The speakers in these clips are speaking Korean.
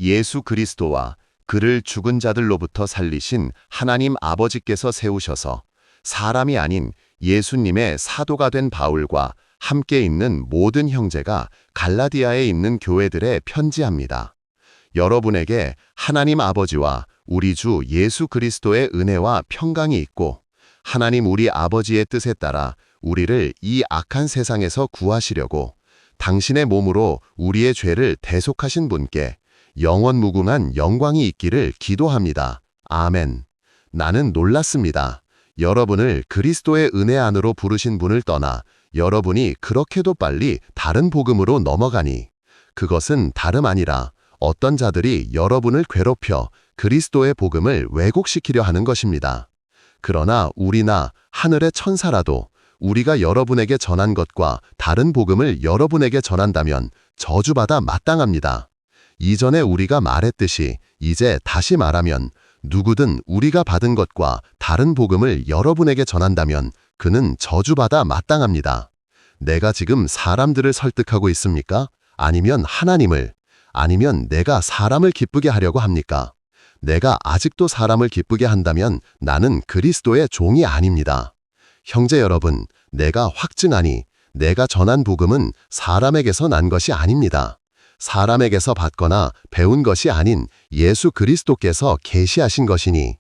예수 그리스도와 그를 죽은 자들로부터 살리신 하나님 아버지께서 세우셔서 사람이 아닌 예수님의 사도가 된 바울과 함께 있는 모든 형제가 갈라디아에 있는 교회들에 편지합니다. 여러분에게 하나님 아버지와 우리 주 예수 그리스도의 은혜와 평강이 있고 하나님 우리 아버지의 뜻에 따라 우리를 이 악한 세상에서 구하시려고 당신의 몸으로 우리의 죄를 대속하신 분께 영원 무궁한 영광이 있기를 기도합니다. 아멘. 나는 놀랐습니다. 여러분을 그리스도의 은혜 안으로 부르신 분을 떠나 여러분이 그렇게도 빨리 다른 복음으로 넘어가니 그것은 다름 아니라 어떤 자들이 여러분을 괴롭혀 그리스도의 복음을 왜곡시키려 하는 것입니다. 그러나 우리나 하늘의 천사라도 우리가 여러분에게 전한 것과 다른 복음을 여러분에게 전한다면 저주받아 마땅합니다. 이전에 우리가 말했듯이 이제 다시 말하면 누구든 우리가 받은 것과 다른 복음을 여러분에게 전한다면 그는 저주받아 마땅합니다. 내가 지금 사람들을 설득하고 있습니까? 아니면 하나님을? 아니면 내가 사람을 기쁘게 하려고 합니까? 내가 아직도 사람을 기쁘게 한다면 나는 그리스도의 종이 아닙니다. 형제 여러분, 내가 확증하니 내가 전한 복음은 사람에게서 난 것이 아닙니다. 사람에게서 받거나 배운 것이 아닌 예수 그리스도께서 계시하신 것이니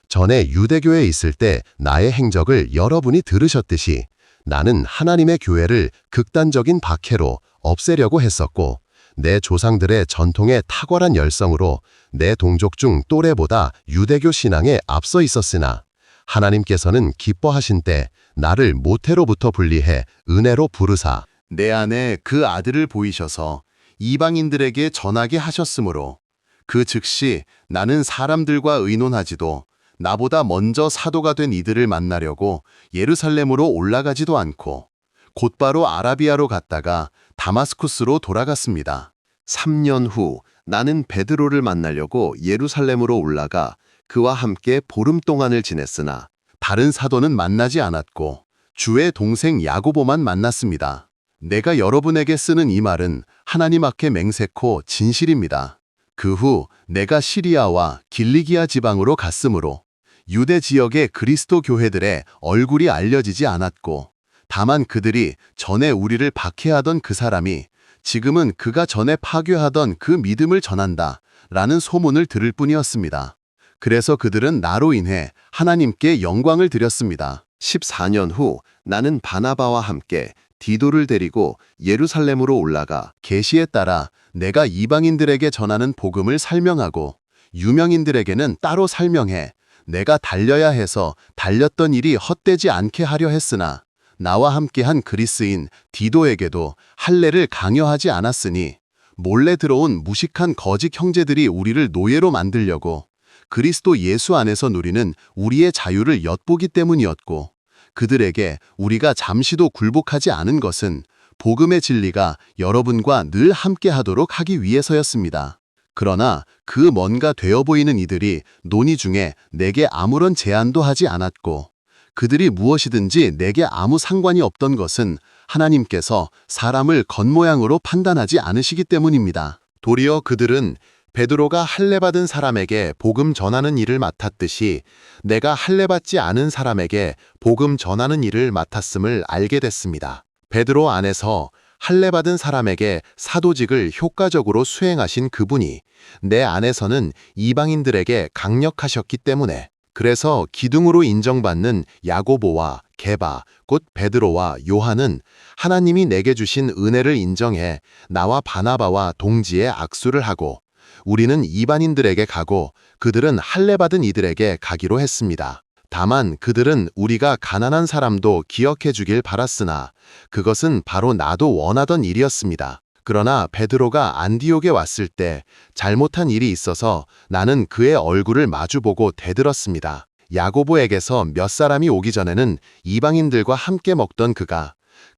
전에 유대교에 있을 때 나의 행적을 여러분이 들으셨듯이 나는 하나님의 교회를 극단적인 박해로 없애려고 했었고 내 조상들의 전통의 탁월한 열성으로 내 동족 중 또래보다 유대교 신앙에 앞서 있었으나 하나님께서는 기뻐하신 때 나를 모태로부터 분리해 은혜로 부르사 내 안에 그 아들을 보이셔서 이방인들에게 전하게 하셨으므로 그 즉시 나는 사람들과 의논하지도 나보다 먼저 사도가 된 이들을 만나려고 예루살렘으로 올라가지도 않고 곧바로 아라비아로 갔다가 다마스쿠스로 돌아갔습니다. 3년 후 나는 베드로를 만나려고 예루살렘으로 올라가 그와 함께 보름 동안을 지냈으나 다른 사도는 만나지 않았고 주의 동생 야고보만 만났습니다. 내가 여러분에게 쓰는 이 말은 하나님 앞에 맹세코 진실입니다. 그 후 내가 시리아와 길리기아 지방으로 갔으므로 유대 지역의 그리스도 교회들의 얼굴이 알려지지 않았고 다만 그들이 전에 우리를 박해하던 그 사람이 지금은 그가 전에 파괴하던 그 믿음을 전한다 라는 소문을 들을 뿐이었습니다. 그래서 그들은 나로 인해 하나님께 영광을 드렸습니다. 14년 후 나는 바나바와 함께 디도를 데리고 예루살렘으로 올라가 계시에 따라 내가 이방인들에게 전하는 복음을 설명하고 유명인들에게는 따로 설명해 내가 달려야 해서 달렸던 일이 헛되지 않게 하려 했으나 나와 함께한 그리스인 디도에게도 할례를 강요하지 않았으니 몰래 들어온 무식한 거짓 형제들이 우리를 노예로 만들려고 그리스도 예수 안에서 누리는 우리의 자유를 엿보기 때문이었고 그들에게 우리가 잠시도 굴복하지 않은 것은 복음의 진리가 여러분과 늘 함께하도록 하기 위해서였습니다. 그러나 그 뭔가 되어 보이는 이들이 논의 중에 내게 아무런 제안도 하지 않았고 그들이 무엇이든지 내게 아무 상관이 없던 것은 하나님께서 사람을 겉모양으로 판단하지 않으시기 때문입니다. 도리어 그들은 베드로가 할례받은 사람에게 복음 전하는 일을 맡았듯이 내가 할례받지 않은 사람에게 복음 전하는 일을 맡았음을 알게 됐습니다. 베드로 안에서 할례받은 사람에게 사도직을 효과적으로 수행하신 그분이 내 안에서는 이방인들에게 강력하셨기 때문에 그래서 기둥으로 인정받는 야고보와 게바, 곧 베드로와 요한은 하나님이 내게 주신 은혜를 인정해 나와 바나바와 동지에 악수를 하고 우리는 이방인들에게 가고 그들은 할례받은 이들에게 가기로 했습니다. 다만 그들은 우리가 가난한 사람도 기억해 주길 바랐으나 그것은 바로 나도 원하던 일이었습니다. 그러나 베드로가 안디옥에 왔을 때 잘못한 일이 있어서 나는 그의 얼굴을 마주보고 대들었습니다. 야고보에게서 몇 사람이 오기 전에는 이방인들과 함께 먹던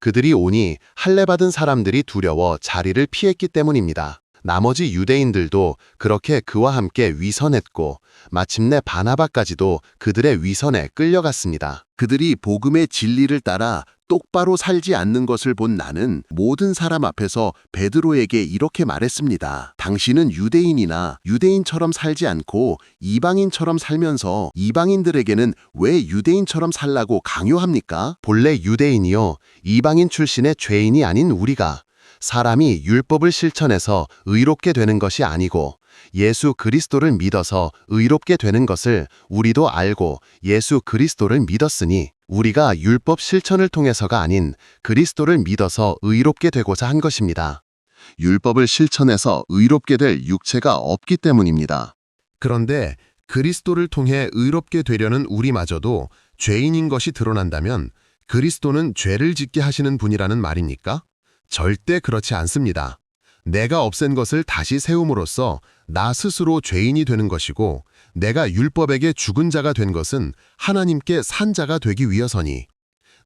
그들이 오니 할례받은 사람들이 두려워 자리를 피했기 때문입니다. 나머지 유대인들도 그렇게 그와 함께 위선했고 마침내 바나바까지도 그들의 위선에 끌려갔습니다. 그들이 복음의 진리를 따라 똑바로 살지 않는 것을 본 나는 모든 사람 앞에서 베드로에게 이렇게 말했습니다. 당신은 유대인이나 유대인처럼 살지 않고 이방인처럼 살면서 이방인들에게는 왜 유대인처럼 살라고 강요합니까? 본래 유대인이요 이방인 출신의 죄인이 아닌 우리가 사람이 율법을 실천해서 의롭게 되는 것이 아니고 예수 그리스도를 믿어서 의롭게 되는 것을 우리도 알고 예수 그리스도를 믿었으니 우리가 율법 실천을 통해서가 아닌 그리스도를 믿어서 의롭게 되고자 한 것입니다. 율법을 실천해서 의롭게 될 육체가 없기 때문입니다. 그런데 그리스도를 통해 의롭게 되려는 우리마저도 죄인인 것이 드러난다면 그리스도는 죄를 짓게 하시는 분이라는 말입니까? 절대 그렇지 않습니다. 내가 없앤 것을 다시 세움으로써 나 스스로 죄인이 되는 것이고 내가 율법에게 죽은 자가 된 것은 하나님께 산 자가 되기 위해서니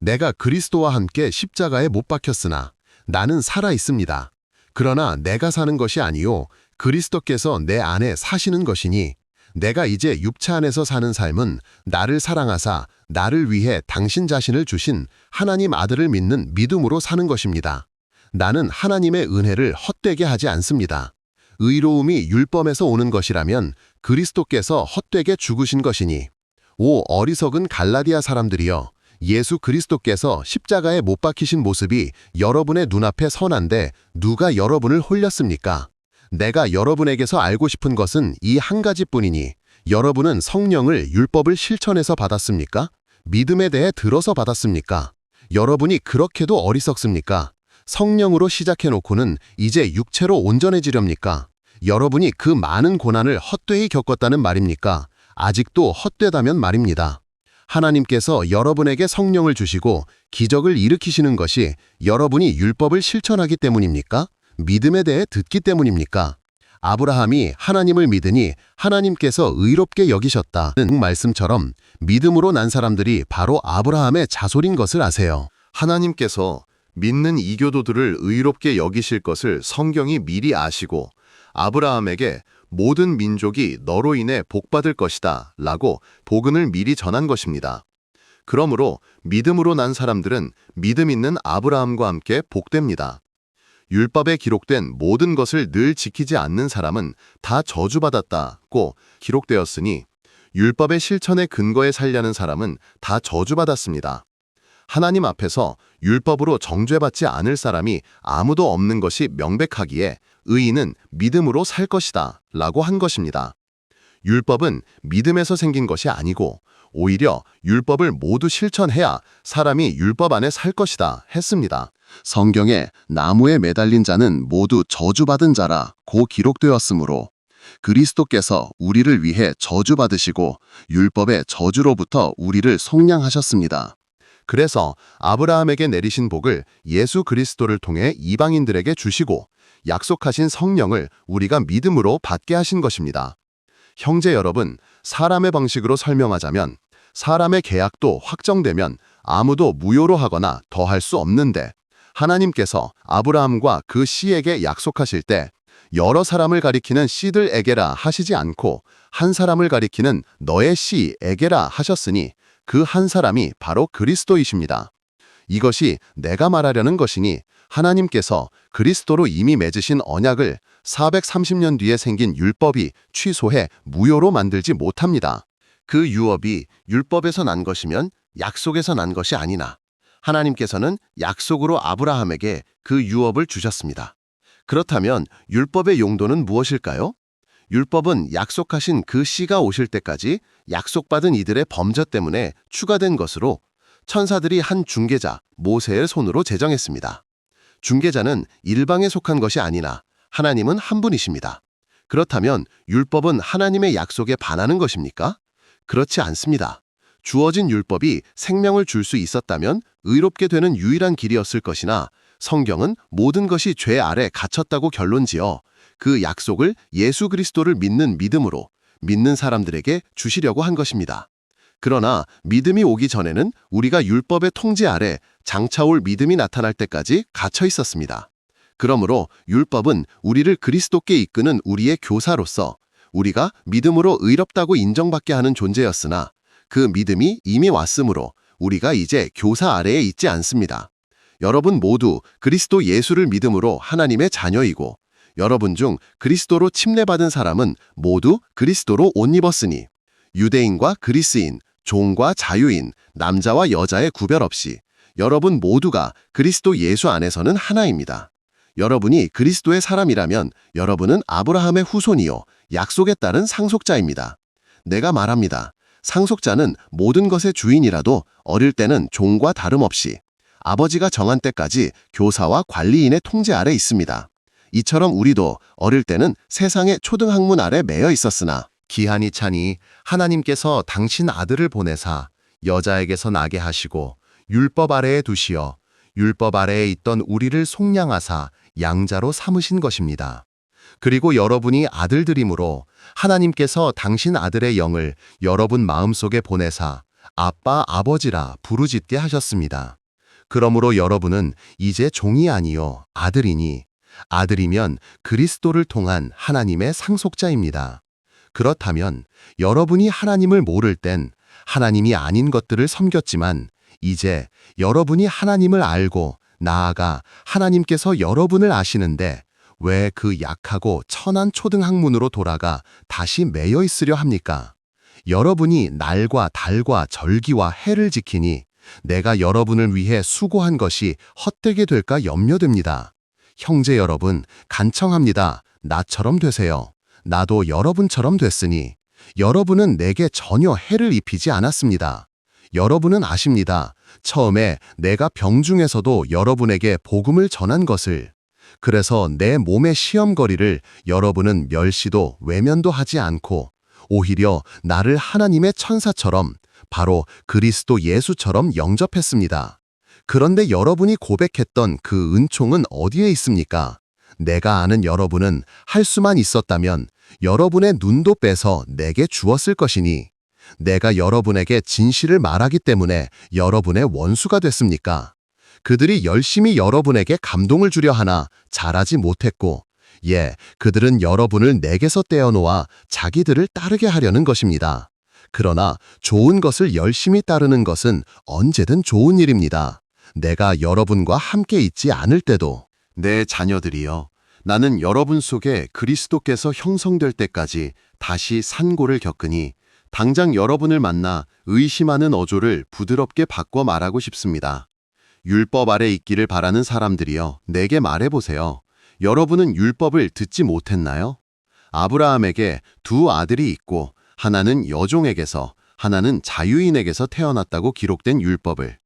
내가 그리스도와 함께 십자가에 못 박혔으나 나는 살아 있습니다. 그러나 내가 사는 것이 아니요 그리스도께서 내 안에 사시는 것이니 내가 이제 육체 안에서 사는 삶은 나를 사랑하사 나를 위해 당신 자신을 주신 하나님 아들을 믿는 믿음으로 사는 것입니다. 나는 하나님의 은혜를 헛되게 하지 않습니다. 의로움이 율법에서 오는 것이라면 그리스도께서 헛되게 죽으신 것이니 오 어리석은 갈라디아 사람들이여 예수 그리스도께서 십자가에 못 박히신 모습이 여러분의 눈앞에 선한데 누가 여러분을 홀렸습니까? 내가 여러분에게서 알고 싶은 것은 이 한 가지뿐이니 여러분은 성령을 율법을 실천해서 받았습니까? 믿음에 대해 들어서 받았습니까? 여러분이 그렇게도 어리석습니까? 성령으로 시작해놓고는 이제 육체로 온전해지렵니까? 여러분이 그 많은 고난을 헛되이 겪었다는 말입니까? 아직도 헛되다면 말입니다. 하나님께서 여러분에게 성령을 주시고 기적을 일으키시는 것이 여러분이 율법을 실천하기 때문입니까? 믿음에 대해 듣기 때문입니까? 아브라함이 하나님을 믿으니 하나님께서 의롭게 여기셨다는 말씀처럼 믿음으로 난 사람들이 바로 아브라함의 자손인 것을 아세요. 하나님께서 믿는 이교도들을 의롭게 여기실 것을 성경이 미리 아시고 아브라함에게 모든 민족이 너로 인해 복받을 것이다 라고 복음을 미리 전한 것입니다. 그러므로 믿음으로 난 사람들은 믿음 있는 아브라함과 함께 복됩니다. 율법에 기록된 모든 것을 늘 지키지 않는 사람은 다 저주받았다고 기록되었으니 율법의 실천의 근거에 살려는 사람은 다 저주받았습니다. 하나님 앞에서 율법으로 정죄받지 않을 사람이 아무도 없는 것이 명백하기에 의인은 믿음으로 살 것이다 라고 한 것입니다. 율법은 믿음에서 생긴 것이 아니고 오히려 율법을 모두 실천해야 사람이 율법 안에 살 것이다 했습니다. 성경에 나무에 매달린 자는 모두 저주받은 자라고 기록되었으므로 그리스도께서 우리를 위해 저주받으시고 율법의 저주로부터 우리를 속량하셨습니다. 그래서 아브라함에게 내리신 복을 예수 그리스도를 통해 이방인들에게 주시고 약속하신 성령을 우리가 믿음으로 받게 하신 것입니다. 형제 여러분, 사람의 방식으로 설명하자면 사람의 계약도 확정되면 아무도 무효로 하거나 더할 수 없는데 하나님께서 아브라함과 그 씨에게 약속하실 때 여러 사람을 가리키는 씨들에게라 하시지 않고 한 사람을 가리키는 너의 씨에게라 하셨으니 그 한 사람이 바로 그리스도이십니다. 이것이 내가 말하려는 것이니 하나님께서 그리스도로 이미 맺으신 언약을 430년 뒤에 생긴 율법이 취소해 무효로 만들지 못합니다. 그 유업이 율법에서 난 것이면 약속에서 난 것이 아니나 하나님께서는 약속으로 아브라함에게 그 유업을 주셨습니다. 그렇다면 율법의 용도는 무엇일까요? 율법은 약속하신 그 씨가 오실 때까지 약속받은 이들의 범죄 때문에 추가된 것으로 천사들이 한 중개자 모세의 손으로 제정했습니다. 중개자는 일방에 속한 것이 아니나 하나님은 한 분이십니다. 그렇다면 율법은 하나님의 약속에 반하는 것입니까? 그렇지 않습니다. 주어진 율법이 생명을 줄 수 있었다면 의롭게 되는 유일한 길이었을 것이나 성경은 모든 것이 죄 아래 갇혔다고 결론지어 그 약속을 예수 그리스도를 믿는 믿음으로 믿는 사람들에게 주시려고 한 것입니다. 그러나 믿음이 오기 전에는 우리가 율법의 통제 아래 장차올 믿음이 나타날 때까지 갇혀 있었습니다. 그러므로 율법은 우리를 그리스도께 이끄는 우리의 교사로서 우리가 믿음으로 의롭다고 인정받게 하는 존재였으나 그 믿음이 이미 왔으므로 우리가 이제 교사 아래에 있지 않습니다. 여러분 모두 그리스도 예수를 믿음으로 하나님의 자녀이고 여러분 중 그리스도로 침례받은 사람은 모두 그리스도로 옷 입었으니 유대인과 그리스인, 종과 자유인, 남자와 여자의 구별 없이 여러분 모두가 그리스도 예수 안에서는 하나입니다. 여러분이 그리스도의 사람이라면 여러분은 아브라함의 후손이요 약속에 따른 상속자입니다. 내가 말합니다. 상속자는 모든 것의 주인이라도 어릴 때는 종과 다름없이 아버지가 정한 때까지 교사와 관리인의 통제 아래 있습니다. 이처럼 우리도 어릴 때는 세상의 초등학문 아래 매여 있었으나 기한이 차니 하나님께서 당신 아들을 보내사 여자에게서 나게 하시고 율법 아래에 두시어 율법 아래에 있던 우리를 속량하사 양자로 삼으신 것입니다. 그리고 여러분이 아들들이므로 하나님께서 당신 아들의 영을 여러분 마음속에 보내사 아빠 아버지라 부르짖게 하셨습니다. 그러므로 여러분은 이제 종이 아니요 아들이니 아들이면 그리스도를 통한 하나님의 상속자입니다. 그렇다면 여러분이 하나님을 모를 땐 하나님이 아닌 것들을 섬겼지만 이제 여러분이 하나님을 알고 나아가 하나님께서 여러분을 아시는데 왜 그 약하고 천한 초등학문으로 돌아가 다시 매여 있으려 합니까? 여러분이 날과 달과 절기와 해를 지키니 내가 여러분을 위해 수고한 것이 헛되게 될까 염려됩니다. 형제 여러분, 간청합니다. 나처럼 되세요. 나도 여러분처럼 됐으니 여러분은 내게 전혀 해를 입히지 않았습니다. 여러분은 아십니다. 처음에 내가 병중에서도 여러분에게 복음을 전한 것을. 그래서 내 몸의 시험거리를 여러분은 멸시도 외면도 하지 않고 오히려 나를 하나님의 천사처럼 바로 그리스도 예수처럼 영접했습니다. 그런데 여러분이 고백했던 그 은총은 어디에 있습니까? 내가 아는 여러분은 할 수만 있었다면 여러분의 눈도 빼서 내게 주었을 것이니 내가 여러분에게 진실을 말하기 때문에 여러분의 원수가 됐습니까? 그들이 열심히 여러분에게 감동을 주려 하나 잘하지 못했고 그들은 여러분을 내게서 떼어놓아 자기들을 따르게 하려는 것입니다. 그러나 좋은 것을 열심히 따르는 것은 언제든 좋은 일입니다. 내가 여러분과 함께 있지 않을 때도 내 자녀들이여, 나는 여러분 속에 그리스도께서 형성될 때까지 다시 산고를 겪으니 당장 여러분을 만나 의심하는 어조를 부드럽게 바꿔 말하고 싶습니다. 율법 아래 있기를 바라는 사람들이여, 내게 말해보세요. 여러분은 율법을 듣지 못했나요? 아브라함에게 두 아들이 있고 하나는 여종에게서 하나는 자유인에게서 태어났다고 기록된 율법을.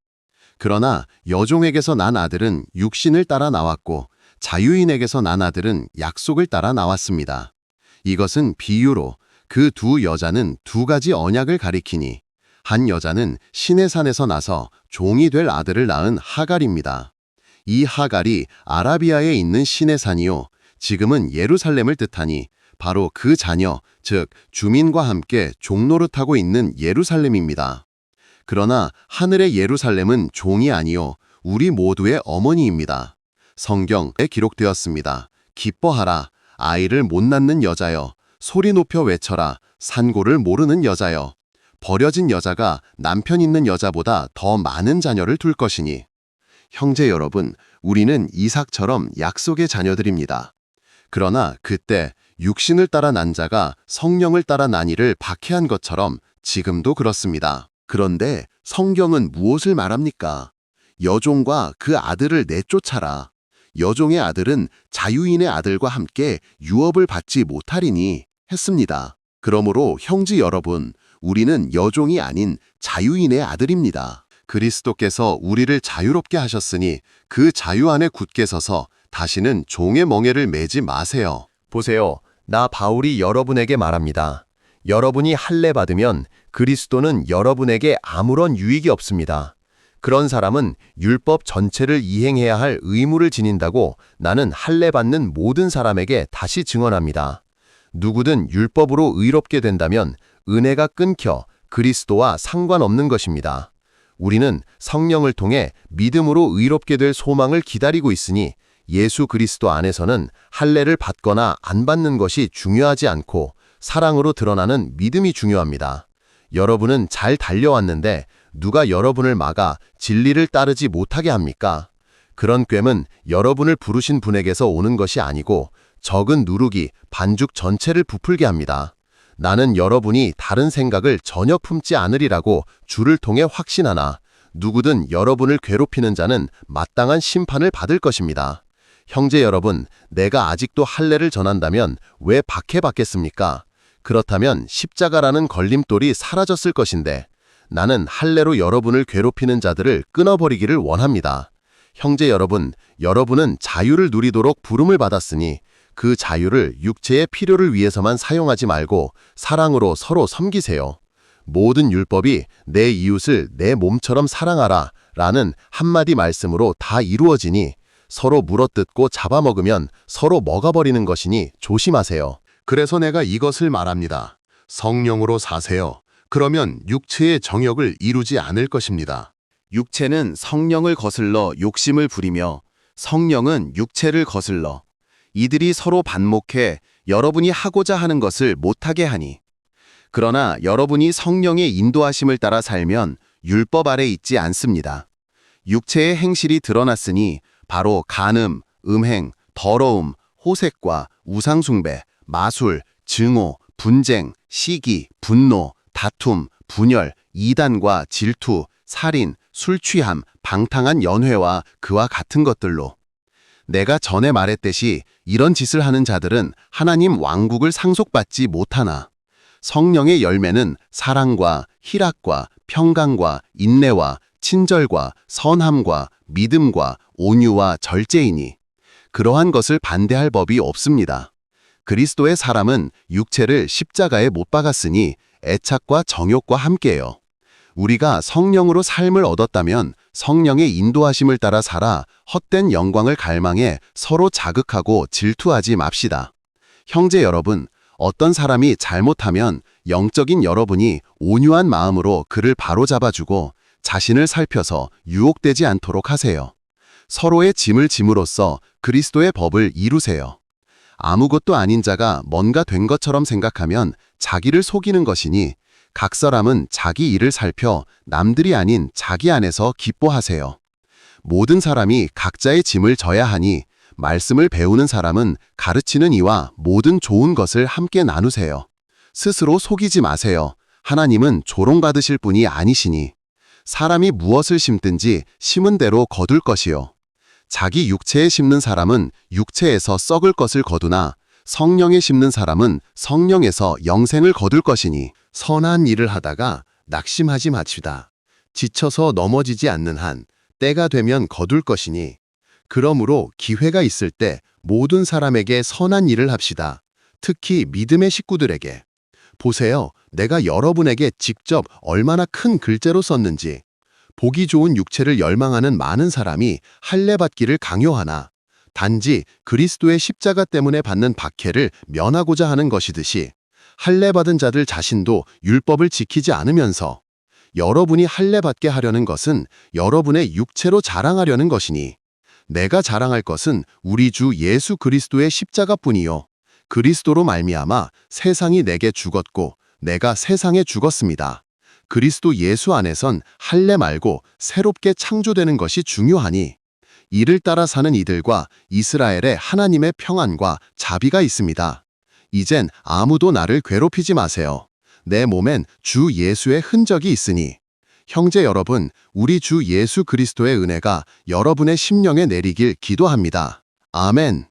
그러나 여종에게서 난 아들은 육신을 따라 나왔고 자유인에게서 난 아들은 약속을 따라 나왔습니다. 이것은 비유로 그 두 여자는 두 가지 언약을 가리키니 한 여자는 시내산에서 나서 종이 될 아들을 낳은 하갈입니다. 이 하갈이 아라비아에 있는 시내산이요 지금은 예루살렘을 뜻하니 바로 그 자녀, 즉 주민과 함께 종노릇하고 있는 예루살렘입니다. 그러나 하늘의 예루살렘은 종이 아니요 우리 모두의 어머니입니다. 성경에 기록되었습니다. 기뻐하라, 아이를 못 낳는 여자여. 소리 높여 외쳐라, 산고를 모르는 여자여. 버려진 여자가 남편 있는 여자보다 더 많은 자녀를 둘 것이니. 형제 여러분, 우리는 이삭처럼 약속의 자녀들입니다. 그러나 그때 육신을 따라 난 자가 성령을 따라 난 이를 박해한 것처럼 지금도 그렇습니다. 그런데 성경은 무엇을 말합니까? 여종과 그 아들을 내쫓아라. 여종의 아들은 자유인의 아들과 함께 유업을 받지 못하리니 했습니다. 그러므로 형제 여러분, 우리는 여종이 아닌 자유인의 아들입니다. 그리스도께서 우리를 자유롭게 하셨으니 그 자유 안에 굳게 서서 다시는 종의 멍에를 매지 마세요. 보세요. 나 바울이 여러분에게 말합니다. 여러분이 할례 받으면 그리스도는 여러분에게 아무런 유익이 없습니다. 그런 사람은 율법 전체를 이행해야 할 의무를 지닌다고 나는 할례 받는 모든 사람에게 다시 증언합니다. 누구든 율법으로 의롭게 된다면 은혜가 끊겨 그리스도와 상관없는 것입니다. 우리는 성령을 통해 믿음으로 의롭게 될 소망을 기다리고 있으니 예수 그리스도 안에서는 할례를 받거나 안 받는 것이 중요하지 않고 사랑으로 드러나는 믿음이 중요합니다. 여러분은 잘 달려왔는데 누가 여러분을 막아 진리를 따르지 못하게 합니까? 그런 괸은 여러분을 부르신 분에게서 오는 것이 아니고 적은 누룩이 반죽 전체를 부풀게 합니다. 나는 여러분이 다른 생각을 전혀 품지 않으리라고 주를 통해 확신하나 누구든 여러분을 괴롭히는 자는 마땅한 심판을 받을 것입니다. 형제 여러분, 내가 아직도 할례를 전한다면 왜 박해받겠습니까? 그렇다면 십자가라는 걸림돌이 사라졌을 것인데 나는 할례로 여러분을 괴롭히는 자들을 끊어버리기를 원합니다. 형제 여러분, 여러분은 자유를 누리도록 부름을 받았으니 그 자유를 육체의 필요를 위해서만 사용하지 말고 사랑으로 서로 섬기세요. 모든 율법이 내 이웃을 내 몸처럼 사랑하라 라는 한마디 말씀으로 다 이루어지니 서로 물어뜯고 잡아먹으면 서로 먹어버리는 것이니 조심하세요. 그래서 내가 이것을 말합니다. 성령으로 사세요. 그러면 육체의 정욕을 이루지 않을 것입니다. 육체는 성령을 거슬러 욕심을 부리며 성령은 육체를 거슬러 이들이 서로 반목해 여러분이 하고자 하는 것을 못하게 하니. 그러나 여러분이 성령의 인도하심을 따라 살면 율법 아래 있지 않습니다. 육체의 행실이 드러났으니 바로 간음, 음행, 더러움, 호색과 우상숭배, 마술, 증오, 분쟁, 시기, 분노, 다툼, 분열, 이단과 질투, 살인, 술취함, 방탕한 연회와 그와 같은 것들로. 내가 전에 말했듯이 이런 짓을 하는 자들은 하나님 왕국을 상속받지 못하나 성령의 열매는 사랑과 희락과 평강과 인내와 친절과 선함과 믿음과 온유와 절제이니 그러한 것을 반대할 법이 없습니다. 그리스도의 사람은 육체를 십자가에 못 박았으니 애착과 정욕과 함께해요. 우리가 성령으로 삶을 얻었다면 성령의 인도하심을 따라 살아 헛된 영광을 갈망해 서로 자극하고 질투하지 맙시다. 형제 여러분, 어떤 사람이 잘못하면 영적인 여러분이 온유한 마음으로 그를 바로잡아주고 자신을 살펴서 유혹되지 않도록 하세요. 서로의 짐을 짐으로써 그리스도의 법을 이루세요. 아무것도 아닌 자가 뭔가 된 것처럼 생각하면 자기를 속이는 것이니 각 사람은 자기 일을 살펴 남들이 아닌 자기 안에서 기뻐하세요. 모든 사람이 각자의 짐을 져야 하니 말씀을 배우는 사람은 가르치는 이와 모든 좋은 것을 함께 나누세요. 스스로 속이지 마세요. 하나님은 조롱받으실 분이 아니시니 사람이 무엇을 심든지 심은 대로 거둘 것이요. 자기 육체에 심는 사람은 육체에서 썩을 것을 거두나 성령에 심는 사람은 성령에서 영생을 거둘 것이니 선한 일을 하다가 낙심하지 맙시다. 지쳐서 넘어지지 않는 한 때가 되면 거둘 것이니 그러므로 기회가 있을 때 모든 사람에게 선한 일을 합시다. 특히 믿음의 식구들에게. 보세요. 내가 여러분에게 직접 얼마나 큰 글재로 썼는지. 보기 좋은 육체를 열망하는 많은 사람이 할례 받기를 강요하나 단지 그리스도의 십자가 때문에 받는 박해를 면하고자 하는 것이듯이 할례 받은 자들 자신도 율법을 지키지 않으면서 여러분이 할례 받게 하려는 것은 여러분의 육체로 자랑하려는 것이니 내가 자랑할 것은 우리 주 예수 그리스도의 십자가뿐이요 그리스도로 말미암아 세상이 내게 죽었고 내가 세상에 죽었습니다. 그리스도 예수 안에선 할례 말고 새롭게 창조되는 것이 중요하니 이를 따라 사는 이들과 이스라엘의 하나님의 평안과 자비가 있습니다. 이젠 아무도 나를 괴롭히지 마세요. 내 몸엔 주 예수의 흔적이 있으니. 형제 여러분, 우리 주 예수 그리스도의 은혜가 여러분의 심령에 내리길 기도합니다. 아멘.